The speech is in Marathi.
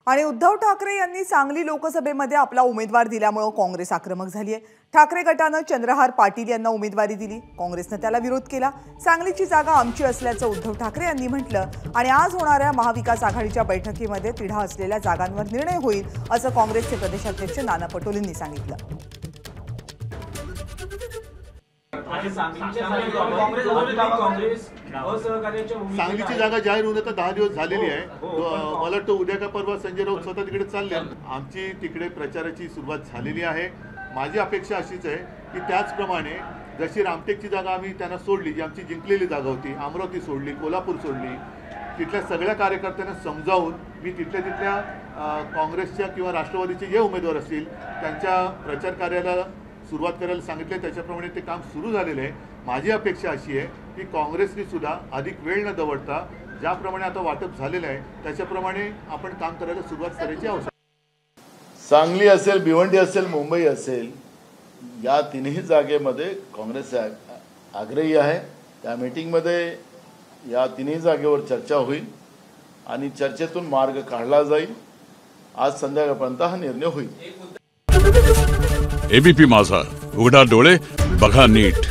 आणि उद्धव ठाकरे यांनी सांगली लोकसभेमध्ये आपला उमेदवार दिल्यामुळे काँग्रेस आक्रमक झाली आहे। ठाकरे गटाने चंद्रहार पाटील यांना उमेदवारी दिली, काँग्रेसने त्याला विरोध केला। सांगलीची जागा आमची असल्याचं उद्धव ठाकरे यांनी म्हटलं आणि आज होणाऱ्या महाविकास आघाडीच्या बैठकीमध्ये तिढा असलेल्या जागांवर निर्णय होईल असं काँग्रेसचे प्रदेशाध्यक्ष नाना पटोलेंनी सांगितलं। सांगलीची जागा जाहीर होऊन आता 10 दिवस झालेली आहे। मला वाटतं उद्या का परवा संजय राऊत स्वतः तिकडे चालले। आमची तिकडे प्रचाराची सुरुवात झालेली आहे। माझी अपेक्षा अशीच आहे की त्याचप्रमाणे जशी रामटेकची जागा आम्ही त्यांना सोडली, जी आमची जिंकलेली जागा होती, अमरावती सोडली, कोल्हापूर सोडली, तिथल्या सगळ्या कार्यकर्त्यांना समजावून मी तिथल्या काँग्रेसच्या किंवा राष्ट्रवादीचे जे उमेदवार असतील त्यांच्या प्रचार कार्याला सुरुवात करायला सांगितले। त्याच्याप्रमाणे ते काम सुरू झालेले आहे। माझी अपेक्षा अशी आहे की काँग्रेसने सुद्धा अधिक वेळ न दवडता ज्याप्रमाणे आता वाटप झालेलं आहे त्याच्याप्रमाणे आपण काम करायला सुरुवात करायची आवश्यकता आहे। सांगली असेल, भिवंडी असेल, मुंबई असेल, या तिन्ही जागेमध्ये काँग्रेस आग्रही आहे। त्या मीटिंगमध्ये या तिन्ही जागेवर चर्चा होईल आणि चर्चेतून मार्ग काढला जाईल। आज संध्याकाळपर्यंत हा निर्णय होईल। एबीपी माझा, उघडा डोळे बघा नीट।